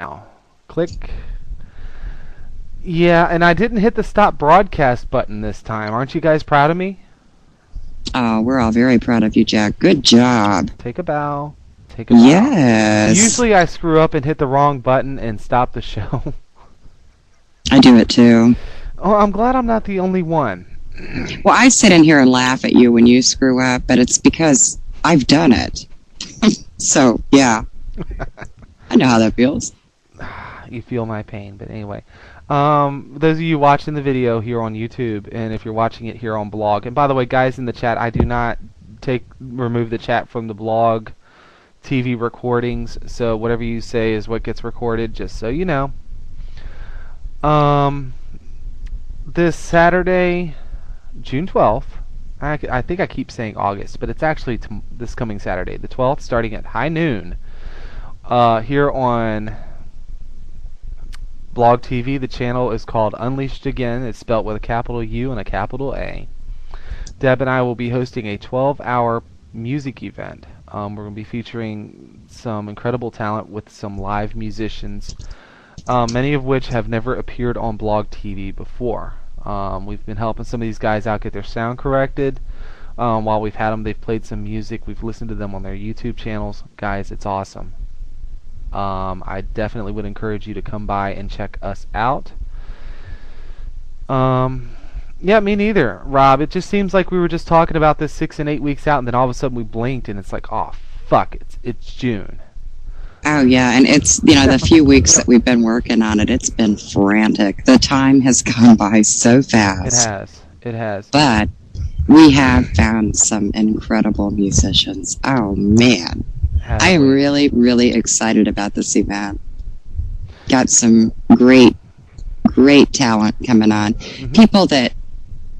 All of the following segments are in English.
Now, click. Yeah, and I didn't hit the stop broadcast button this time. Aren't you guys proud of me? Oh, we're all very proud of you, Jack. Good job. Take a bow. Take a bow. Yes. Usually I screw up and hit the wrong button and stop the show. I do it too. Oh, I'm glad I'm not the only one. Well, I sit in here and laugh at you when you screw up, but it's because I've done it. So, yeah. I know how that feels. You feel my pain, but anyway. Those of you watching the video here on YouTube, and if you're watching it here on blog, and by the way, guys in the chat, I do not remove the chat from the blog TV recordings, so whatever you say is what gets recorded, just so you know. This Saturday, June 12th, I think I keep saying August, but it's actually this coming Saturday, the 12th, starting at high noon, here on Blog TV. The channel is called Unleashed Again. It's spelled with a capital U and a capital A. Deb and I will be hosting a 12-hour music event. We're going to be featuring some incredible talent with some live musicians, many of which have never appeared on Blog TV before. We've been helping some of these guys out get their sound corrected. While we've had them, they've played some music. We've listened to them on their YouTube channels. Guys, it's awesome. I definitely would encourage you to come by and check us out. Yeah, me neither, Rob. It just seems like we were just talking about this 6 and 8 weeks out, and then all of a sudden we blinked, and it's like, oh, fuck, it's June. Oh, yeah, and it's, the few weeks that we've been working on it, it's been frantic. The time has gone by so fast. It has. But we have found some incredible musicians. Oh, man. I am really, really excited about this event. Got some great talent coming on. Mm-hmm. People that,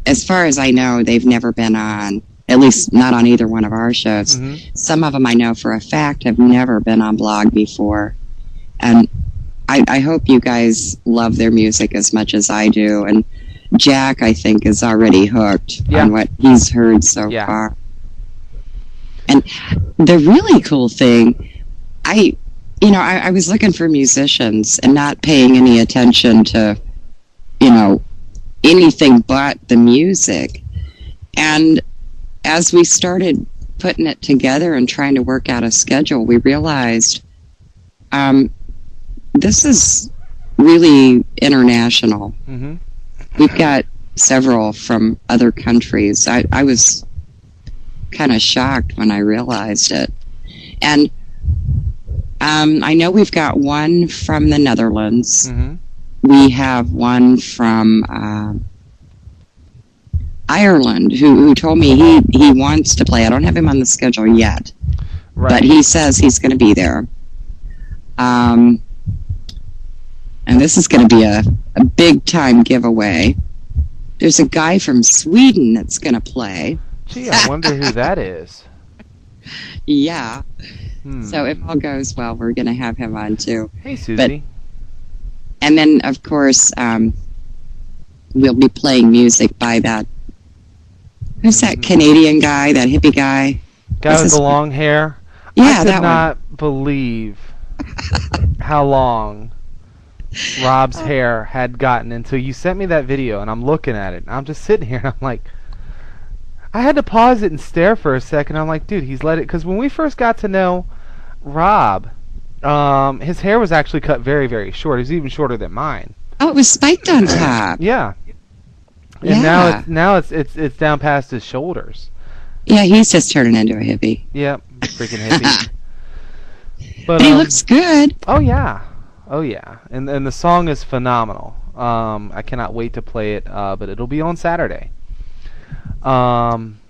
as far as I know, they've never been on, at least not on either one of our shows. Mm-hmm. Some of them I know for a fact have never been on blog before. And I hope you guys love their music as much as I do. And Jack, I think, is already hooked on what he's heard so far. And the really cool thing, I was looking for musicians and not paying any attention to, anything but the music. And as we started putting it together and trying to work out a schedule, we realized this is really international. Mm-hmm. We've got several from other countries. I was kind of shocked when I realized it. And I know we've got one from the Netherlands. Mm-hmm. We have one from Ireland who told me he wants to play. I don't have him on the schedule yet, but he says he's going to be there. And this is going to be a big-time giveaway. There's a guy from Sweden that's going to play. Gee, I wonder who that is. Yeah. So if all goes well, we're going to have him on too. Hey, Susie. And then, of course, we'll be playing music by that. Who's that Canadian guy, that hippie guy? Guy with the long hair? Yeah, I could not believe how long Rob's hair had gotten until you sent me that video, and I'm looking at it. And I'm just sitting here, and I'm like, I had to pause it and stare for a second. I'm like, dude, he's let it, because when we first got to know Rob, his hair was actually cut very, very short. It was even shorter than mine. Oh, it was spiked on top. Yeah. And now it's down past his shoulders. Yeah, he's just turning into a hippie. Yep, freaking hippie. But he looks good. Oh yeah, and the song is phenomenal. I cannot wait to play it. But it'll be on Saturday.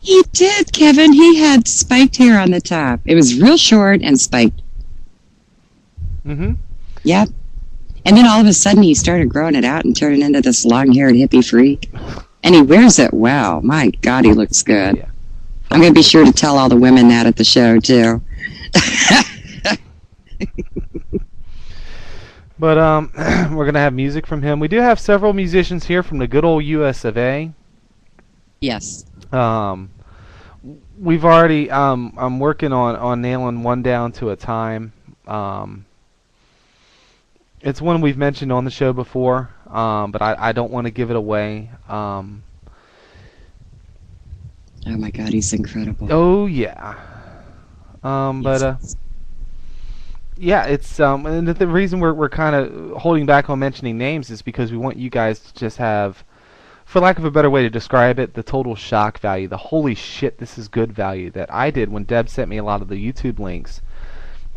He did, Kevin. He had spiked hair on the top. It was real short and spiked. Mm-hmm. Yep. And then all of a sudden he started growing it out and turning into this long-haired hippie freak. And he wears it well. My God, he looks good. Yeah. I'm going to be sure to tell all the women that at the show, too. But we're going to have music from him. We do have several musicians here from the good old US of A. Yes. We've already, I'm working on nailing one down to a time. It's one we've mentioned on the show before, but I don't want to give it away. Oh my God, he's incredible. Oh yeah. Yes. But yeah, it's and the reason we're kind of holding back on mentioning names is because we want you guys to just have, for lack of a better way to describe it, the total shock value, the holy shit, this is good value that I did when Deb sent me a lot of the YouTube links,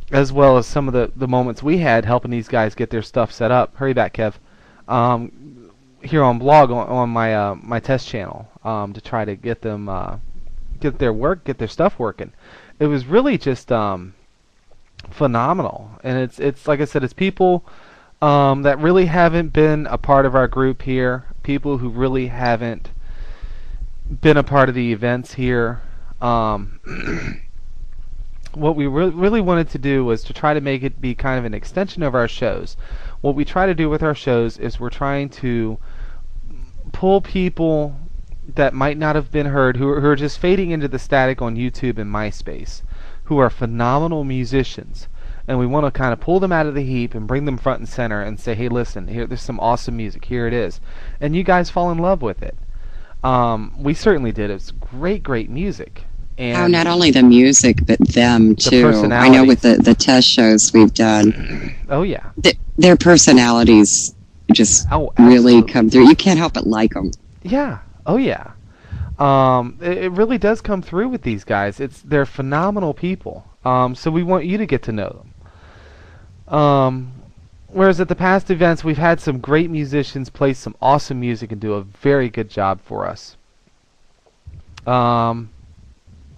as well as some of the moments we had helping these guys get their stuff set up. Hurry back, Kev. Here on blog on my my test channel to try to get them get their stuff working. It was really just phenomenal, and it's like I said, it's people that really haven't been a part of our group here, people who really haven't been a part of the events here. What we really wanted to do was to try to make it be kind of an extension of our shows. What we try to do with our shows is we're trying to pull people that might not have been heard, who are just fading into the static on YouTube and MySpace, who are phenomenal musicians, and we want to kind of pull them out of the heap and bring them front and center and say, hey, listen, here, there's some awesome music, here it is, and you guys fall in love with it. We certainly did. It's great music. And oh, not only the music, but them too. I know with the test shows we've done. Oh yeah. Their personalities just really come through. You can't help but like them. Yeah. Oh yeah. It really does come through with these guys. They're phenomenal people. So we want you to get to know them. Whereas at the past events, we've had some great musicians play some awesome music and do a very good job for us.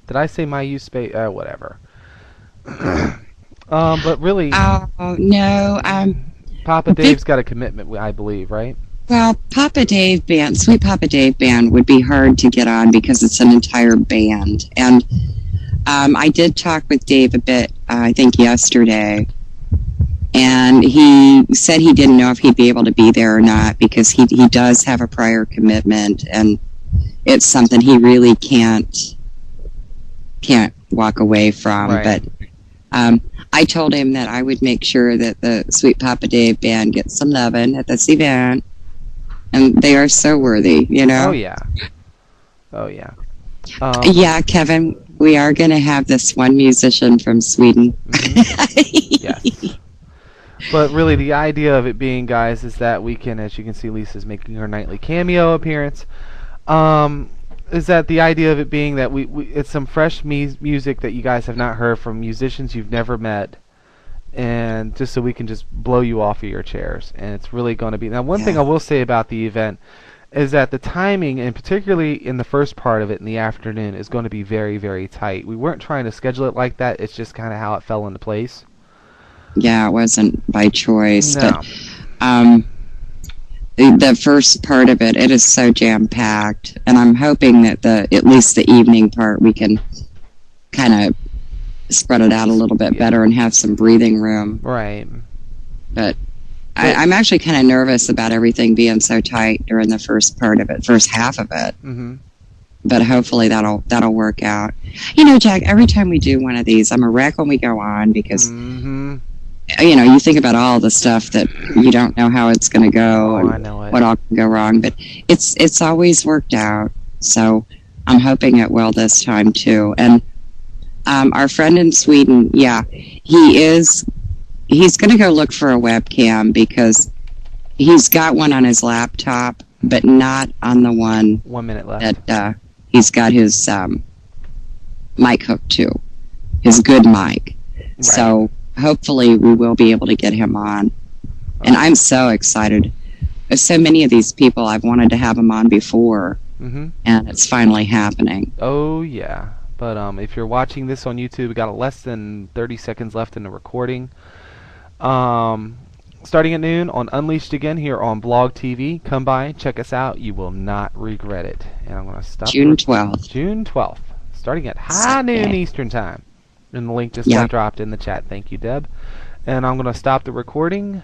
Did I say my use space? Whatever. But really. Oh no. Papa Dave's got a commitment, I believe, right? Well, Papa Dave Band, Sweet Papa Dave Band would be hard to get on because it's an entire band. And I did talk with Dave a bit, I think yesterday, and he said he didn't know if he'd be able to be there or not because he does have a prior commitment, and it's something he really can't walk away from. Right. But I told him that I would make sure that the Sweet Papa Dave Band gets some loving at this event, and they are so worthy, you know? Oh yeah. Oh yeah. Yeah, Kevin, we are going to have this one musician from Sweden. Mm-hmm. Yes. But really, the idea of it being, guys, is that we can, as you can see, Lisa's making her nightly cameo appearance. Is that the idea of it being that it's some fresh music that you guys have not heard from musicians you've never met, and just so we can just blow you off of your chairs. And it's really going to be... Now, one thing I will say about the event is that the timing, and particularly in the first part of it in the afternoon, is going to be very, very tight. We weren't trying to schedule it like that. It's just kind of how it fell into place. Yeah, it wasn't by choice. No. But the first part of it is so jam-packed, and I'm hoping that at least the evening part we can kind of spread it out a little bit better and have some breathing room. Right. But I'm actually kind of nervous about everything being so tight during the first part of it, first half of it. Mm-hmm. But hopefully that'll work out. You know, Jack, every time we do one of these, I'm a wreck when we go on because, you know, you think about all the stuff that you don't know how it's going to go and I know it. what all can go wrong. But it's always worked out. So I'm hoping it will this time too. And our friend in Sweden, yeah, he's going to go look for a webcam because he's got one on his laptop, but not on the one 1 minute left. that he's got his mic hooked to, his good mic. Right. So hopefully we will be able to get him on. And I'm so excited. There's so many of these people I've wanted to have him on before, and it's finally happening. Oh, yeah. But if you're watching this on YouTube, we got less than 30 seconds left in the recording. Starting at noon on Unleashed Again here on Blog TV. Come by, check us out. You will not regret it. And I'm going to stop. June 12th. June 12th. Starting at high noon Eastern Time. And the link just got dropped in the chat. Thank you, Deb. And I'm going to stop the recording